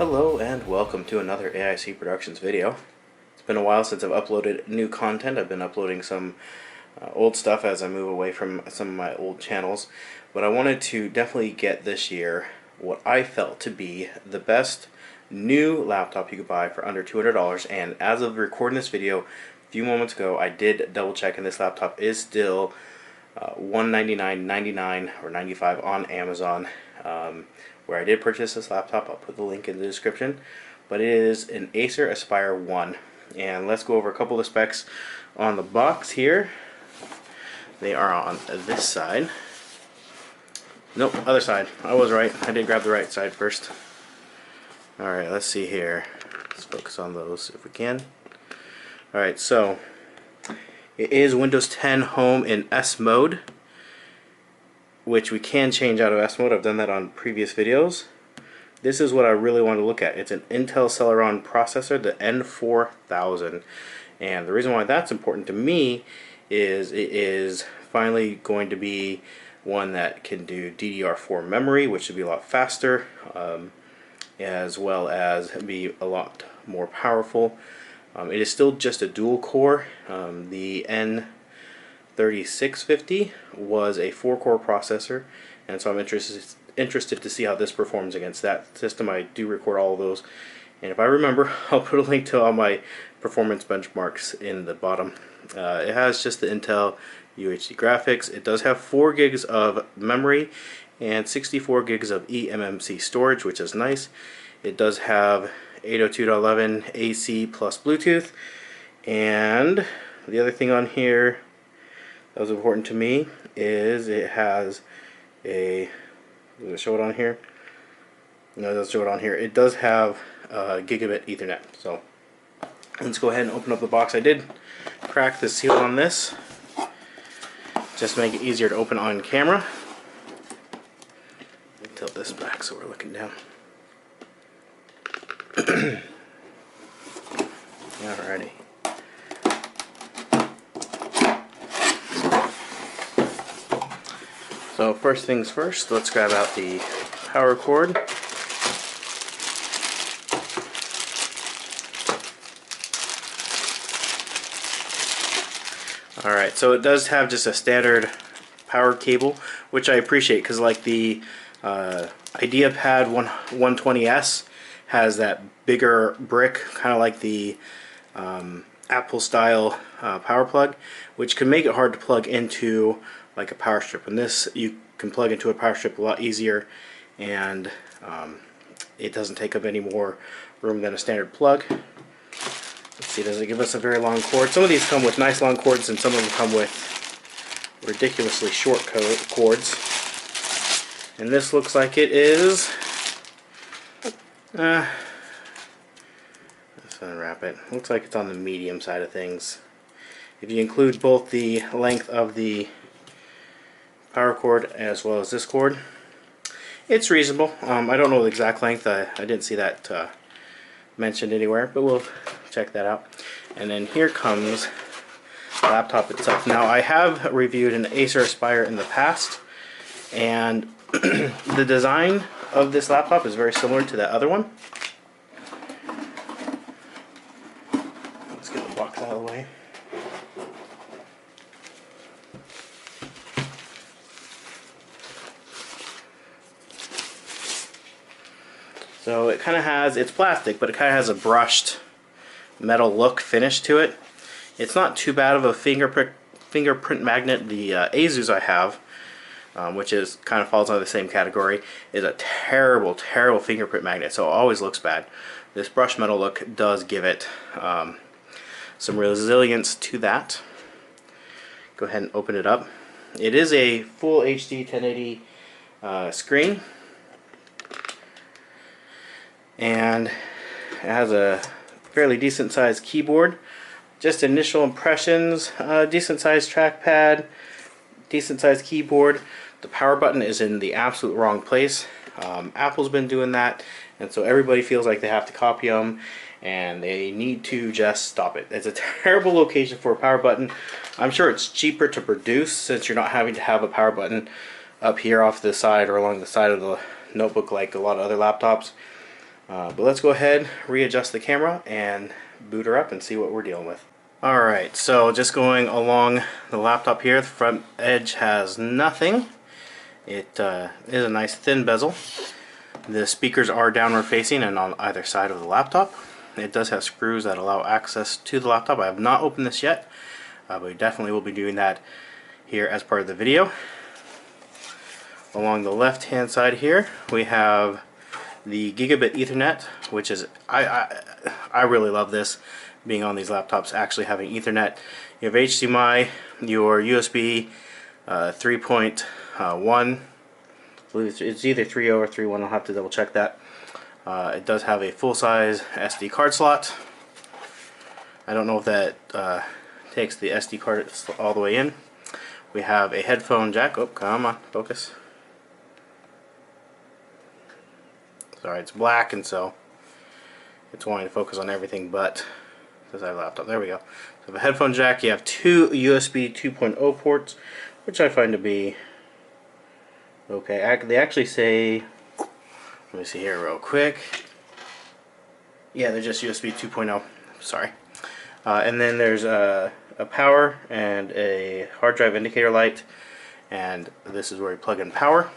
Hello and welcome to another AIC Productions video. It's been a while since I've uploaded new content. I've been uploading some old stuff as I move away from some of my old channels, but I wanted to definitely get this year what I felt to be the best new laptop you could buy for under $200, and as of recording this video a few moments ago I did double check and this laptop is still $199.99 or $95 on Amazon. Where I did purchase this laptop, I'll put the link in the description, but it is an Acer Aspire 1. And let's go over a couple of the specs on the box here. They are on this side. Nope, other side. I was right. I did grab the right side first. Alright, let's see here. Let's focus on those if we can. Alright, so it is Windows 10 Home in S mode, which we can change out of S mode. I've done that on previous videos. This is what I really want to look at. It's an Intel Celeron processor, the N4000. And the reason why that's important to me is it is finally going to be one that can do DDR4 memory, which should be a lot faster, as well as be a lot more powerful. It is still just a dual core. The N3650 was a 4-core processor, and so I'm interested to see how this performs against that system. I do record all of those, and if I remember, I'll put a link to all my performance benchmarks in the bottom. It has just the Intel UHD graphics. It does have 4 gigs of memory and 64 gigs of eMMC storage, which is nice. It does have 802.11 AC plus Bluetooth, and the other thing on here that was important to me is it has a, does it show it on here? No, it doesn't show it on here. It does have gigabit Ethernet. So let's go ahead and open up the box. I did crack the seal on this just to make it easier to open on camera. Let me tilt this back so we're looking down. Alrighty. So first things first, let's grab out the power cord. Alright, so it does have just a standard power cable, which I appreciate because like the IdeaPad 120S has that bigger brick, kind of like the Apple style power plug, which can make it hard to plug into like a power strip. And this you can plug into a power strip a lot easier, and it doesn't take up any more room than a standard plug. Let's see, does it give us a very long cord? Some of these come with nice long cords and some of them come with ridiculously short cords. And this looks like it is let's unwrap it. Looks like it's on the medium side of things. If you include both the length of the power cord as well as this cord, it's reasonable. I don't know the exact length. I didn't see that mentioned anywhere, but we'll check that out. And then here comes the laptop itself. Now I have reviewed an Acer Aspire in the past, and the design of this laptop is very similar to that other one. Let's get the box out of the way. So it kind of has, it's plastic, but it kind of has a brushed metal look finish to it. It's not too bad of a fingerprint magnet. The Asus I have, which is kind of falls under the same category, is a terrible fingerprint magnet, so it always looks bad. This brushed metal look does give it some resilience to that. Go ahead and open it up. It is a full HD 1080 screen, and it has a fairly decent sized keyboard. Just initial impressions, decent sized trackpad, decent sized keyboard. The power button is in the absolute wrong place. Apple's been doing that, and so everybody feels like they have to copy them, and they need to just stop it. It's a terrible location for a power button. I'm sure it's cheaper to produce since you're not having to have a power button up here off the side or along the side of the notebook like a lot of other laptops. But let's go ahead, readjust the camera, and boot her up and see what we're dealing with. Alright, so just going along the laptop here, the front edge has nothing. It is a nice thin bezel. The speakers are downward facing and on either side of the laptop. It does have screws that allow access to the laptop. I have not opened this yet, but we definitely will be doing that here as part of the video. Along the left hand side here we have the gigabit Ethernet, which is I really love this, being on these laptops, actually having Ethernet. You have HDMI, your USB 3.1, I believe it's either 3.0 or 3.1, I'll have to double check that. It does have a full-size SD card slot. I don't know if that takes the SD card all the way in. We have a headphone jack. Oh, come on, focus. Sorry, it's black, and so it's wanting to focus on everything but this laptop. There we go. So the headphone jack. You have two USB 2.0 ports, which I find to be okay. They actually say, let me see here real quick. Yeah, they're just USB 2.0. Sorry. And then there's a power and a hard drive indicator light, and this is where you plug in power.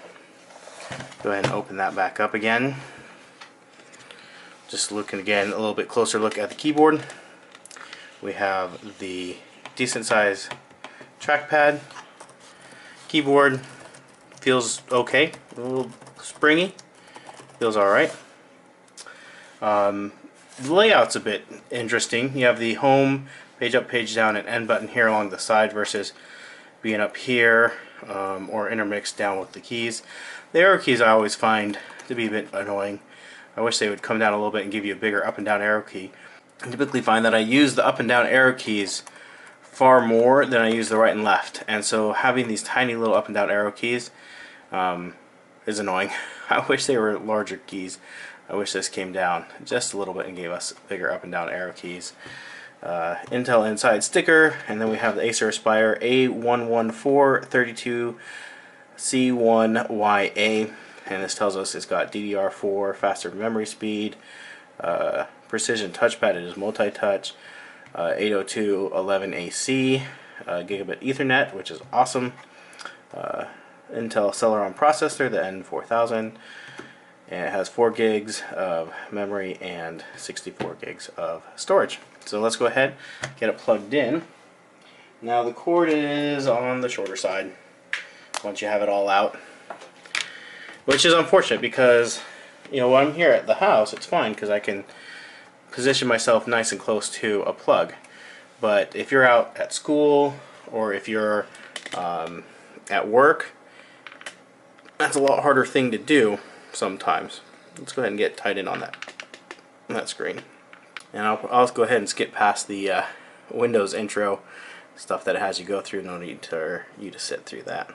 Go ahead and open that back up again. Just looking again, a little bit closer look at the keyboard. We have the decent size trackpad. Keyboard feels okay, a little springy, feels alright. The layout's a bit interesting. You have the home, page up, page down, and end button here along the side versus being up here or intermixed down with the keys. The arrow keys I always find to be a bit annoying. I wish they would come down a little bit and give you a bigger up and down arrow key. I typically find that I use the up and down arrow keys far more than I use the right and left, and so having these tiny little up and down arrow keys is annoying. I wish they were larger keys. I wish this came down just a little bit and gave us bigger up and down arrow keys. Intel Inside sticker, and then we have the Acer Aspire A114-32-C1YA, and this tells us it's got DDR4, faster memory speed, precision touchpad, it is multi-touch, 802.11ac, gigabit Ethernet, which is awesome, Intel Celeron processor, the N4000, and it has 4 gigs of memory and 64 gigs of storage. So let's go ahead, get it plugged in. Now the cord is on the shorter side once you have it all out, which is unfortunate because, you know, when I'm here at the house it's fine because I can position myself nice and close to a plug. But if you're out at school or if you're at work, that's a lot harder thing to do sometimes. Let's go ahead and get tied in on that screen. And I'll go ahead and skip past the Windows intro stuff that it has you go through. No need for you to sit through that.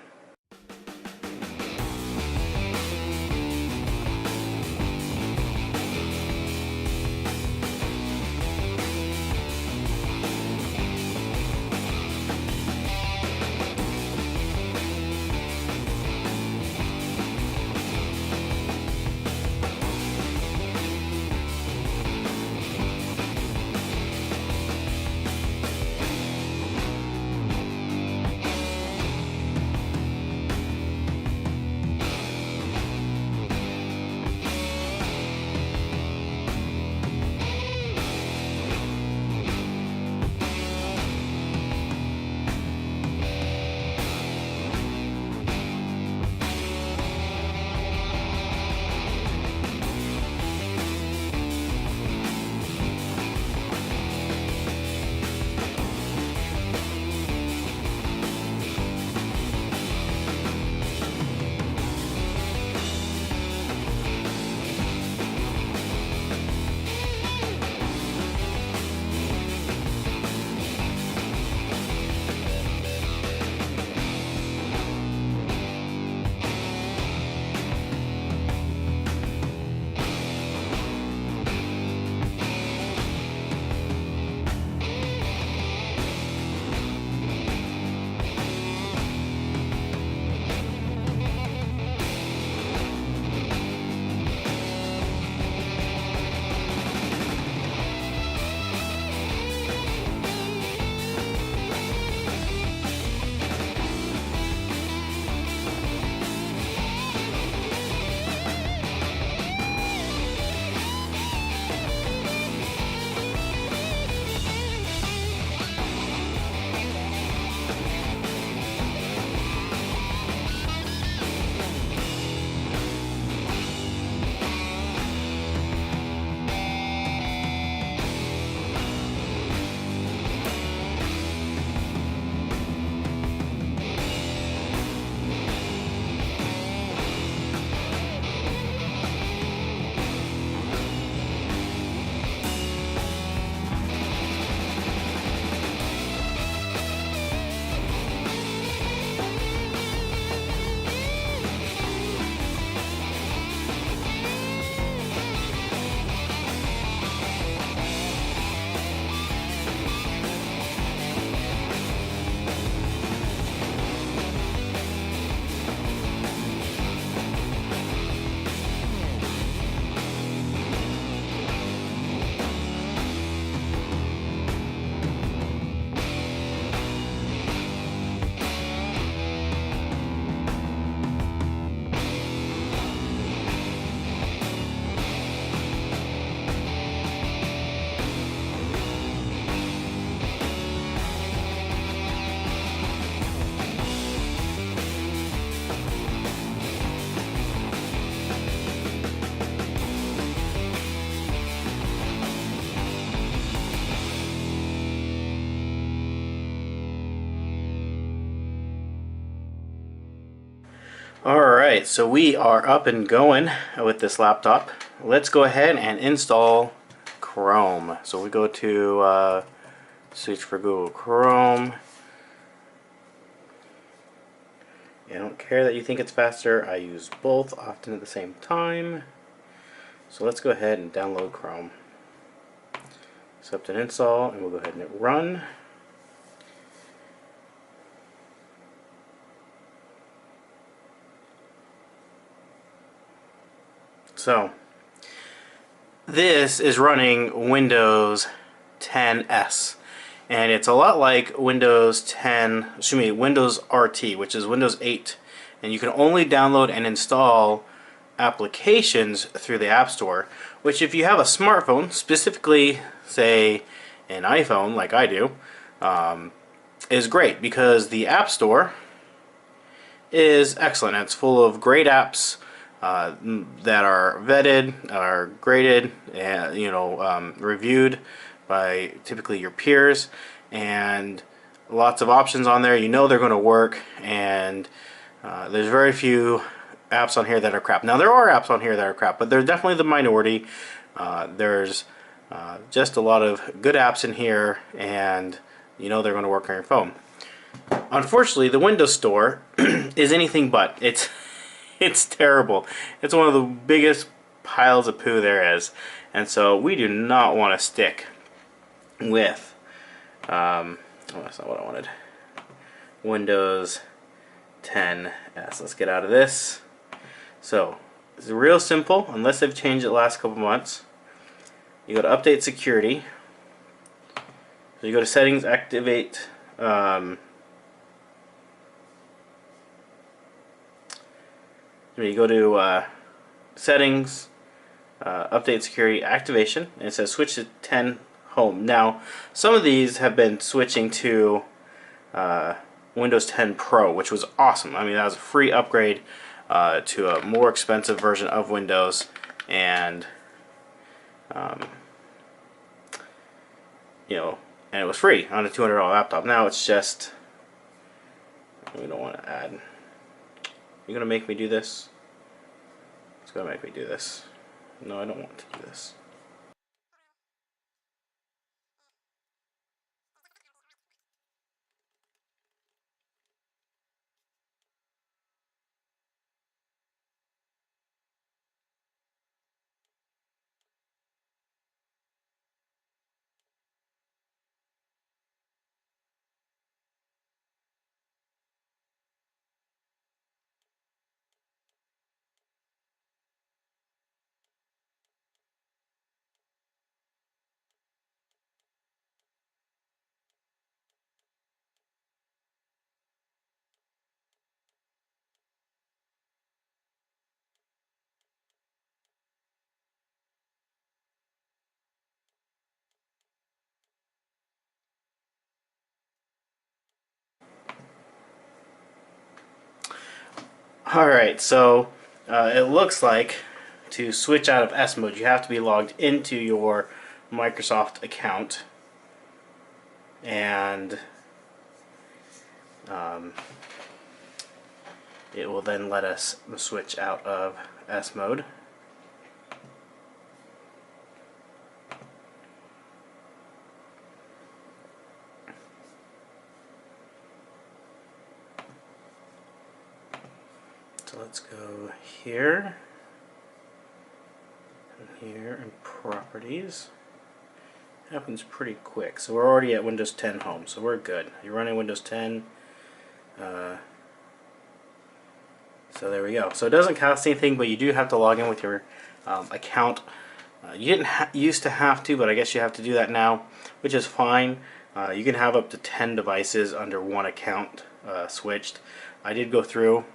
Alright, so we are up and going with this laptop. Let's go ahead and install Chrome. So we go to search for Google Chrome. I don't care that you think it's faster. I use both often at the same time. So let's go ahead and download Chrome. Accept and install, and we'll go ahead and hit run. So this is running Windows 10s, and it's a lot like Windows RT, which is Windows 8, and you can only download and install applications through the App Store, which if you have a smartphone, specifically say an iPhone like I do, is great because the App Store is excellent. It's full of great apps that are vetted, are graded, and reviewed by typically your peers, and lots of options on there. You know they're going to work, and there's very few apps on here that are crap. Now there are apps on here that are crap, but they're definitely the minority. There's just a lot of good apps in here, and you know they're going to work on your phone. Unfortunately, the Windows Store is anything but. It's terrible. It's one of the biggest piles of poo there is, and so we do not want to stick with oh, that's not what I wanted. Windows 10s. Let's get out of this. So it's real simple, unless they've changed it the last couple months. You go to update security. So you go to settings, activate you go to settings, update security, activation, and it says switch to 10 home. Now some of these have been switching to Windows 10 Pro, which was awesome. I mean, that was a free upgrade to a more expensive version of Windows, and and it was free on a $200 laptop. Now it's just, we don't want to add. You're gonna make me do this? It's gonna make me do this. No, I don't want to do this. Alright, so it looks like to switch out of S mode you have to be logged into your Microsoft account, and it will then let us switch out of S mode. So let's go here, and here, and properties. Happens pretty quick. So we're already at Windows 10 Home, so we're good. You're running Windows 10. So there we go. So it doesn't cost anything, but you do have to log in with your account. You didn't used to have to, but I guess you have to do that now, which is fine. You can have up to 10 devices under one account switched. I did go through,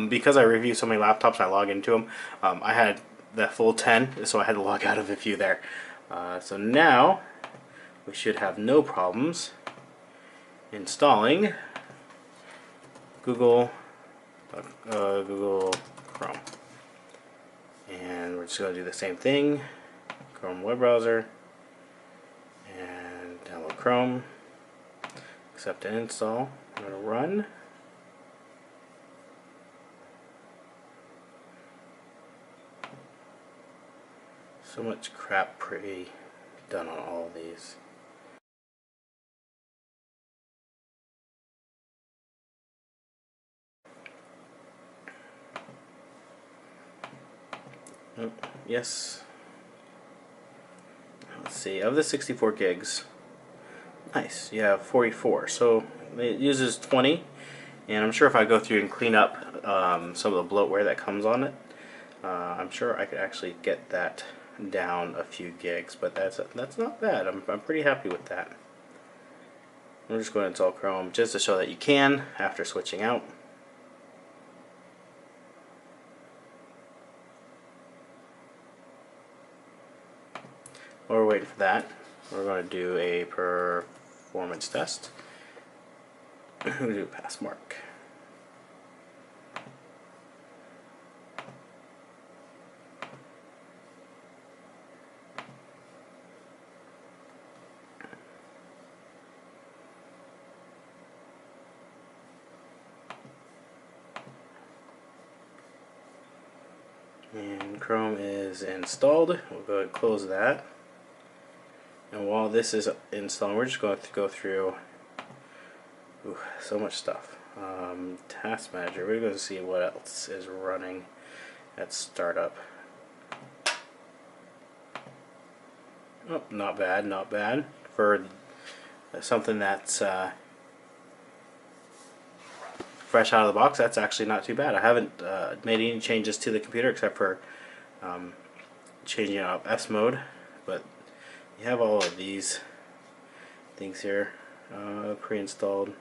because I review so many laptops, I log into them. I had the full 10, so I had to log out of a few there. So now we should have no problems installing Google Google Chrome. And we're just going to do the same thing. Chrome web browser. And download Chrome. Accept and install. I'm going to run. So much crap pre-done on all of these. Oh, yes. Let's see, of the 64 gigs, nice, you have 44. So it uses 20, and I'm sure if I go through and clean up some of the bloatware that comes on it, I'm sure I could actually get that down a few gigs, but that's not bad. I'm pretty happy with that. I'm just going to install Chrome just to show that you can after switching out. While we're waiting for that, we're going to do a performance test. We're going to do pass mark. And Chrome is installed. We'll go ahead and close that. And while this is installing, we're just going to go through so much stuff. Task Manager, we're going to see what else is running at startup. Oh, not bad, not bad. For something that's fresh out of the box, that's actually not too bad. I haven't made any changes to the computer except for changing out S mode, but you have all of these things here pre-installed.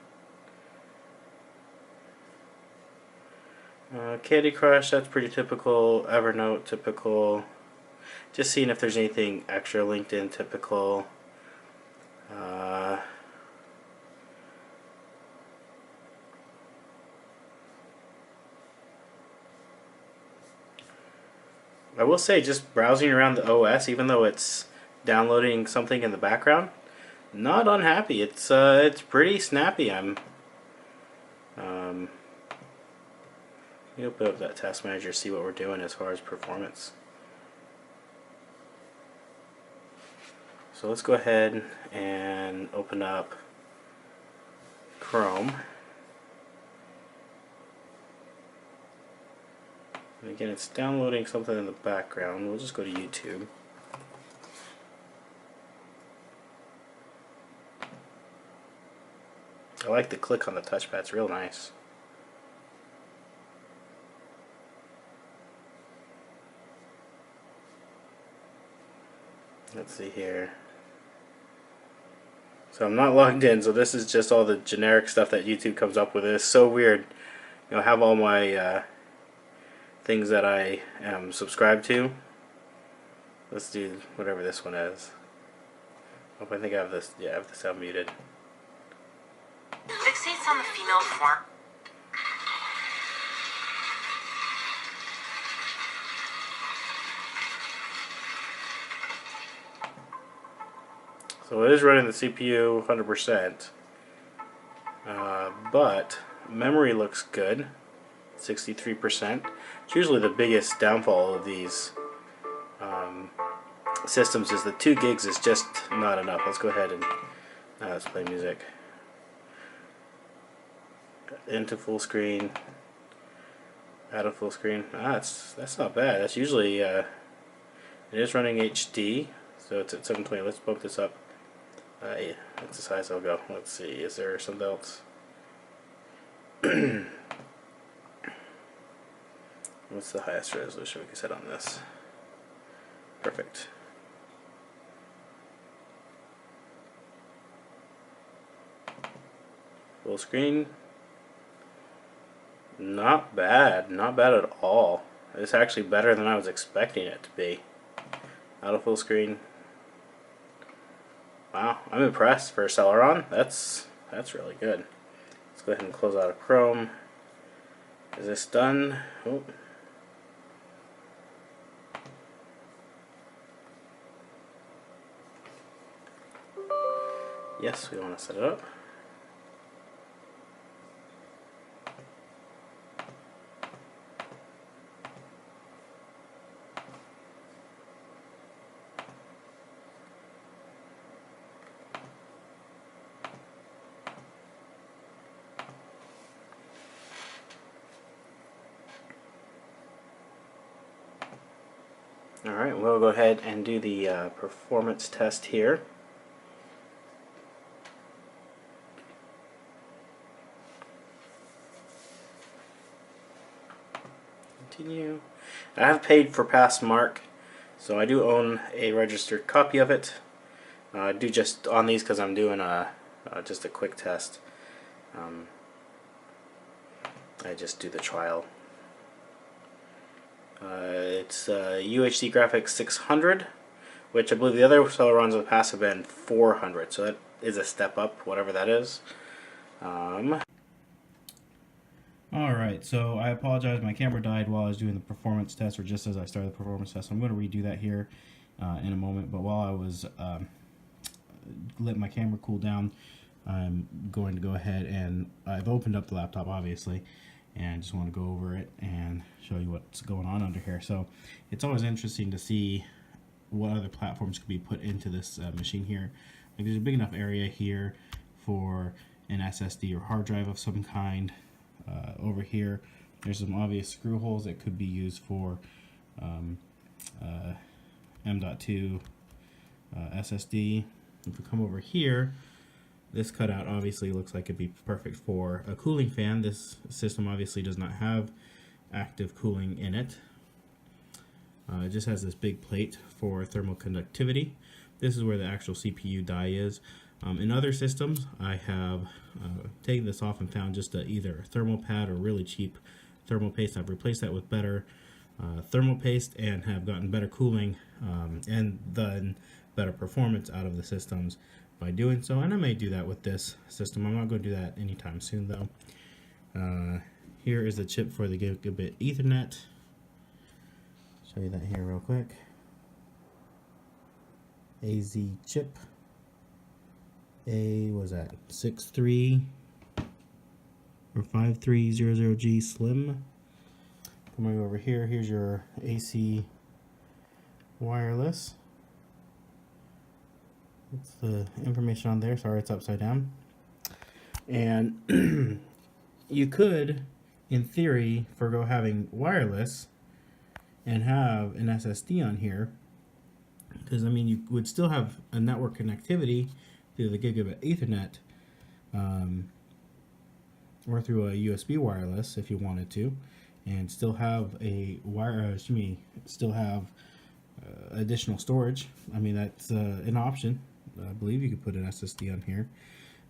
Candy Crush, that's pretty typical. Evernote, typical. Just seeing if there's anything extra. LinkedIn, typical. I will say, just browsing around the OS, even though it's downloading something in the background, not unhappy. It's pretty snappy. Let me open up that Task Manager, see what we're doing as far as performance. So let's go ahead and open up Chrome. And again, it's downloading something in the background. We'll just go to YouTube. I like the click on the touchpad, it's real nice. Let's see here. So I'm not logged in, so this is just all the generic stuff that YouTube comes up with. It's so weird. You know, I have all my things that I am subscribed to. Let's do whatever this one is. I think I have this. Yeah, I have this unmuted. Fixates on the female form. So it is running the CPU 100%, but memory looks good, 63%. It's usually the biggest downfall of these systems is the 2 gigs is just not enough. Let's go ahead and let's play music. Into full screen, out of full screen. That's not bad. That's usually it is running HD, so it's at 720. Let's bump this up. Yeah, that's as high as I'll go. Let's see, is there something else? What's the highest resolution we can set on this? Perfect. Full screen. Not bad. Not bad at all. It's actually better than I was expecting it to be. Out of full screen. Wow, I'm impressed for Celeron. That's really good. Let's go ahead and close out of Chrome. Is this done? Oh. Yes, we want to set it up. Alright, we'll go ahead and do the performance test here. Continue. I have paid for Pass Mark, so I do own a registered copy of it. I do just on these because I'm doing just a quick test. I just do the trial. It's UHD graphics 600, which I believe the other Celerons in the past have been 400, so that is a step up, whatever that is. Alright, so I apologize, my camera died while I was doing the performance test, or just as I started the performance test, so I'm going to redo that here in a moment, but while I was letting my camera cool down, I'm going to go ahead and I've opened up the laptop obviously, and just want to go over it and show you what's going on under here. So it's always interesting to see what other platforms could be put into this machine here. Like, there's a big enough area here for an SSD or hard drive of some kind. Over here there's some obvious screw holes that could be used for M.2 SSD. If we come over here, this cutout obviously looks like it'd be perfect for a cooling fan. This system obviously does not have active cooling in it. It just has this big plate for thermal conductivity. This is where the actual CPU die is. In other systems, I have taken this off and found just either a thermal pad or really cheap thermal paste. I've replaced that with better thermal paste and have gotten better cooling and then better performance out of the systems by doing so, and I may do that with this system. I'm not going to do that anytime soon though. Here is the chip for the gigabit Ethernet. Show you that here real quick. AZ chip. Was that 63 or 5300G Slim. Coming over here, here's your AC wireless. That's the information on there. Sorry, it's upside down. And you could, in theory, forgo having wireless and have an SSD on here, because I mean you would still have a network connectivity through the gigabit Ethernet, or through a USB wireless if you wanted to, and still have a still have additional storage. I mean, that's an option. I believe you could put an SSD on here.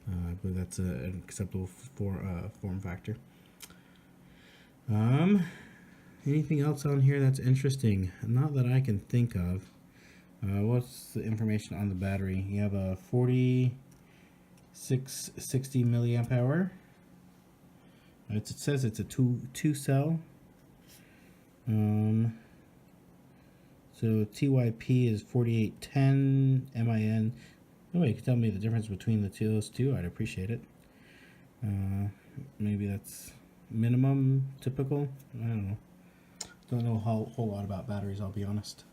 I believe that's an acceptable form factor. Anything else on here that's interesting? Not that I can think of. What's the information on the battery? You have a 4660 milliamp hour. It says it's a two cell. So TYP is 4810 MIN. Nobody can tell me the difference between those two. I'd appreciate it. Maybe that's minimum, typical. I don't know. Don't know a whole lot about batteries, I'll be honest.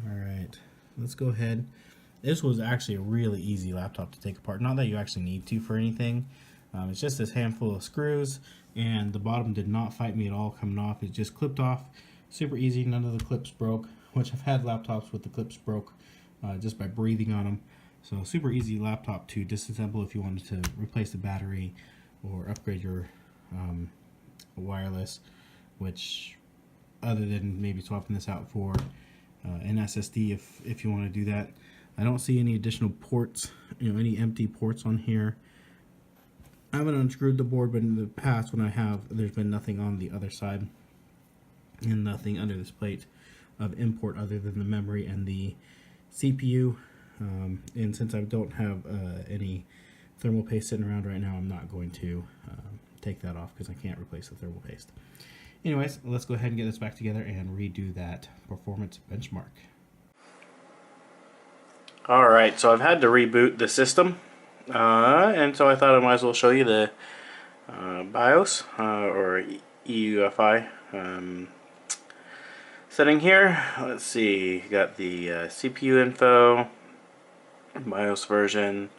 Alright, let's go ahead. This was actually a really easy laptop to take apart. Not that you actually need to for anything. It's just this handful of screws, and the bottom did not fight me at all coming off. It just clipped off. Super easy, none of the clips broke, which I've had laptops with the clips broke just by breathing on them. So super easy laptop to disassemble if you wanted to replace the battery or upgrade your wireless, which other than maybe swapping this out for an SSD if you want to do that. I don't see any additional ports, any empty ports on here. I haven't unscrewed the board, but in the past when I have, there's been nothing on the other side and nothing under this plate of import other than the memory and the CPU. And since I don't have any thermal paste sitting around right now, I'm not going to take that off because I can't replace the thermal paste. Anyways, let's go ahead and get this back together and redo that performance benchmark. Alright, so I've had to reboot the system, and so I thought I might as well show you the BIOS or EUFI setting here. Let's see, you got the CPU info, BIOS version,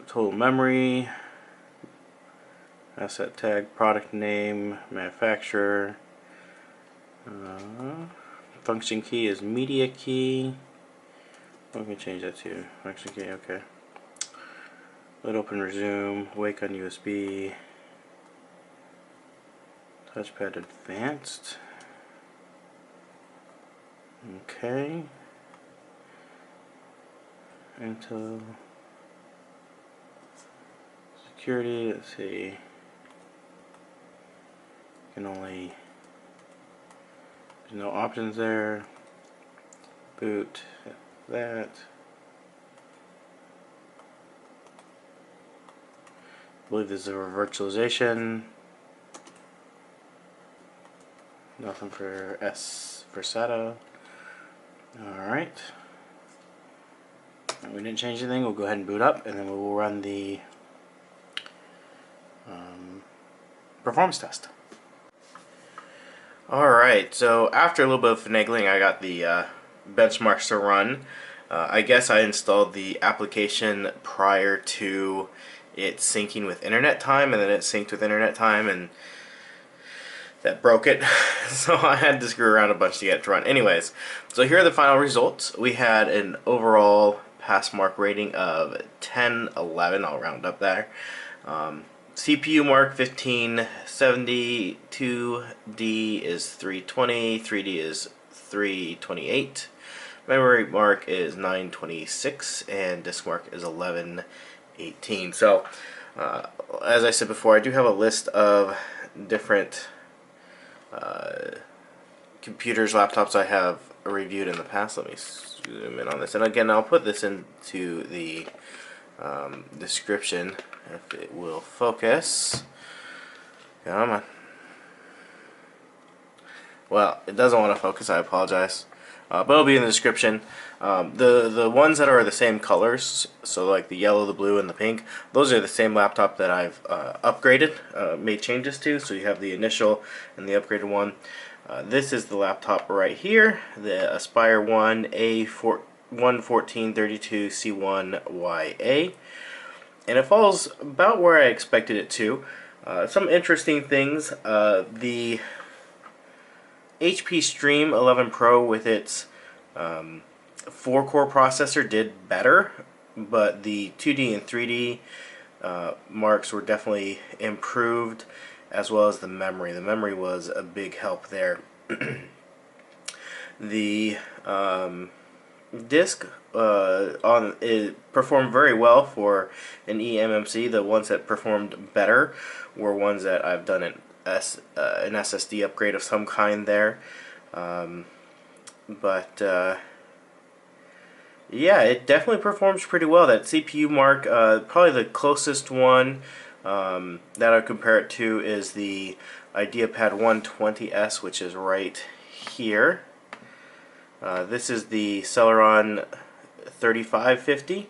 total memory, asset tag, product name, manufacturer, function key is media key. Let me change that to function key, okay. Let open, resume, wake on USB, touchpad advanced, okay, Intel, security, let's see, you can only, there's no options there, boot, that, I believe this is a virtualization, nothing for SATA. Alright, we didn't change anything. We'll go ahead and boot up and then we will run the performance test. Alright, so after a little bit of finagling, I got the benchmarks to run. I guess I installed the application prior to it syncing with internet time, and then it synced with internet time and that broke it. So I had to screw around a bunch to get it to run. Anyways, so here are the final results. We had an overall pass mark rating of 1011, I'll round up there. CPU mark 1570, 2D is 320, 3D is 328, memory mark is 926, and disk mark is 1118. So, as I said before, I do have a list of different computers, laptops I have reviewed in the past. Let me zoom in on this, and again, I'll put this into the description if it will focus. Come on. Well, it doesn't want to focus, I apologize. But it'll be in the description. The ones that are the same colors, so like the yellow, the blue, and the pink, those are the same laptop that I've upgraded, made changes to. So you have the initial and the upgraded one. This is the laptop right here, the Aspire One A114-32-C1YA. And it falls about where I expected it to. Some interesting things. The HP Stream 11 Pro with its 4-core processor did better, but the 2D and 3D marks were definitely improved, as well as the memory. The memory was a big help there. The disk it performed very well for an eMMC. The ones that performed better were ones that I've done an SSD upgrade of some kind there. Yeah, it definitely performs pretty well. That CPU mark, probably the closest one that I compare it to is the IdeaPad 120S, which is right here. This is the Celeron 3550,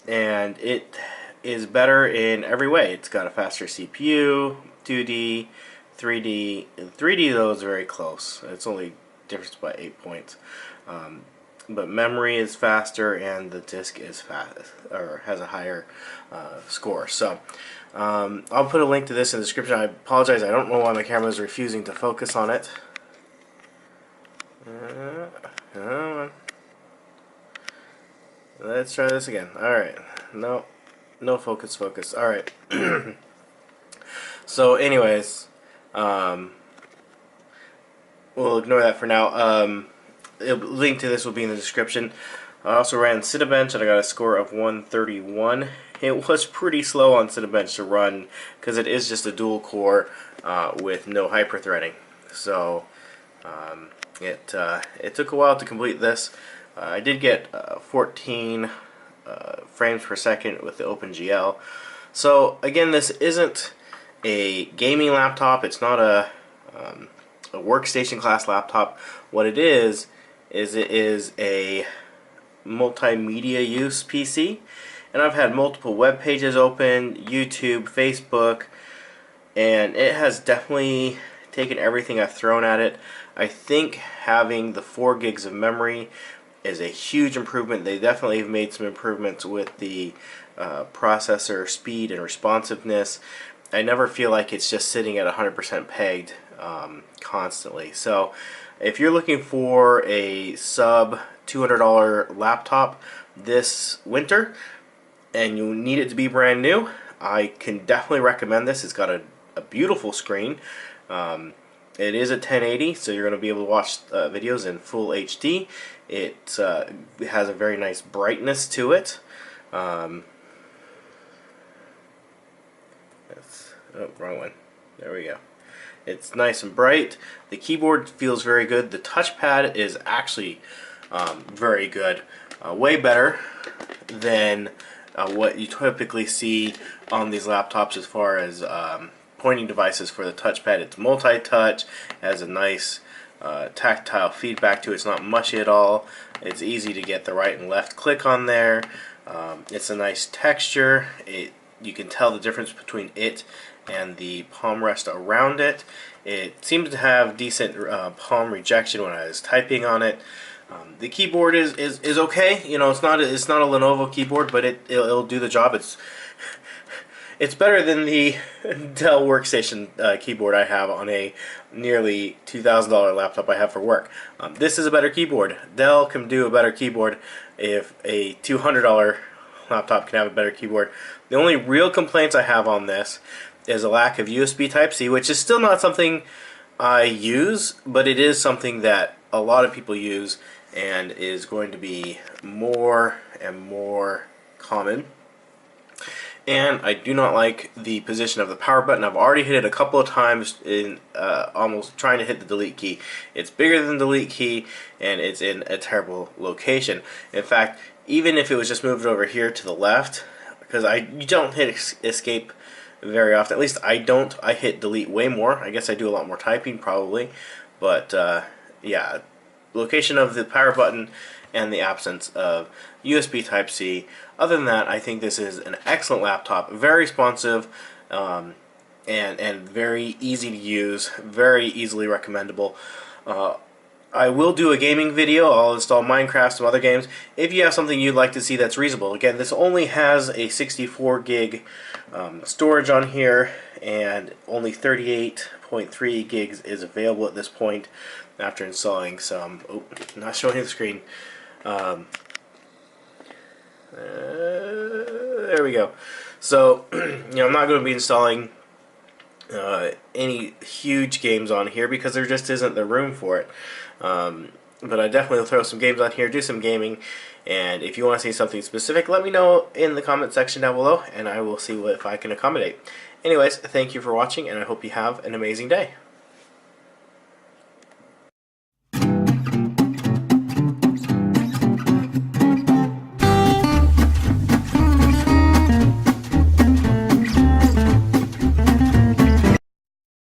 and it is better in every way. It's got a faster CPU, 2D, 3D. 3D though is very close. It's only difference by 8 points. But memory is faster, and the disk is fast, or has a higher score. So I'll put a link to this in the description. I apologize, I don't know why my camera is refusing to focus on it. Let's try this again. Alright, no focus. Alright. So anyways, we'll ignore that for now. A link to this will be in the description. I also ran Cinebench and I got a score of 131. It was pretty slow on Cinebench to run because it is just a dual core with no hyperthreading. So it took a while to complete this. I did get 14 frames per second with the OpenGL. So again, this isn't a gaming laptop. It's not a workstation class laptop. What it is it is a multimedia use PC, and I've had multiple web pages open, YouTube, Facebook, and it has definitely taken everything I've thrown at it. I think having the 4 gigs of memory is a huge improvement. They definitely have made some improvements with the processor speed and responsiveness. I never feel like it's just sitting at 100% pegged constantly. So if you're looking for a sub $200 laptop this winter and you need it to be brand new, I can definitely recommend this. It's got a beautiful screen. It is a 1080, so you're going to be able to watch videos in full HD. It has a very nice brightness to it. Oh, wrong one. There we go. It's nice and bright. The keyboard feels very good. The touchpad is actually very good. Way better than what you typically see on these laptops as far as pointing devices for the touchpad. It's multi-touch, has a nice tactile feedback to it. It's not mushy at all. It's easy to get the right and left click on there. It's a nice texture. You can tell the difference between it and the palm rest around it. It seems to have decent palm rejection when I was typing on it. The keyboard is okay. You know, it's not a Lenovo keyboard, but it'll do the job. It's better than the Dell workstation keyboard I have on a nearly $2,000 laptop I have for work. This is a better keyboard. Dell can do a better keyboard if a $200 laptop can have a better keyboard. The only real complaints I have on this is a lack of USB Type-C, which is still not something I use, but it is something that a lot of people use and is going to be more and more common. And I do not like the position of the power button. I've already hit it a couple of times in almost trying to hit the delete key. It's bigger than the delete key, and it's in a terrible location. In fact, even if it was just moved over here to the left, because you don't hit escape very often. At least I don't. I hit delete way more. I guess I do a lot more typing probably. But yeah, location of the power button and the absence of USB Type-C. Other than that, I think this is an excellent laptop, very responsive, and very easy to use, very easily recommendable. I will do a gaming video. I'll install Minecraft, some other games. If you have something you'd like to see that's reasonable. Again, this only has a 64 gig storage on here, and only 38.3 gigs is available at this point after installing some. Oh, not showing you the screen. There we go. So, you know, I'm not going to be installing any huge games on here because there just isn't the room for it. But I definitely will throw some games on here, do some gaming, and if you want to see something specific, let me know in the comment section down below, and I will see if I can accommodate. Anyways, thank you for watching, and I hope you have an amazing day.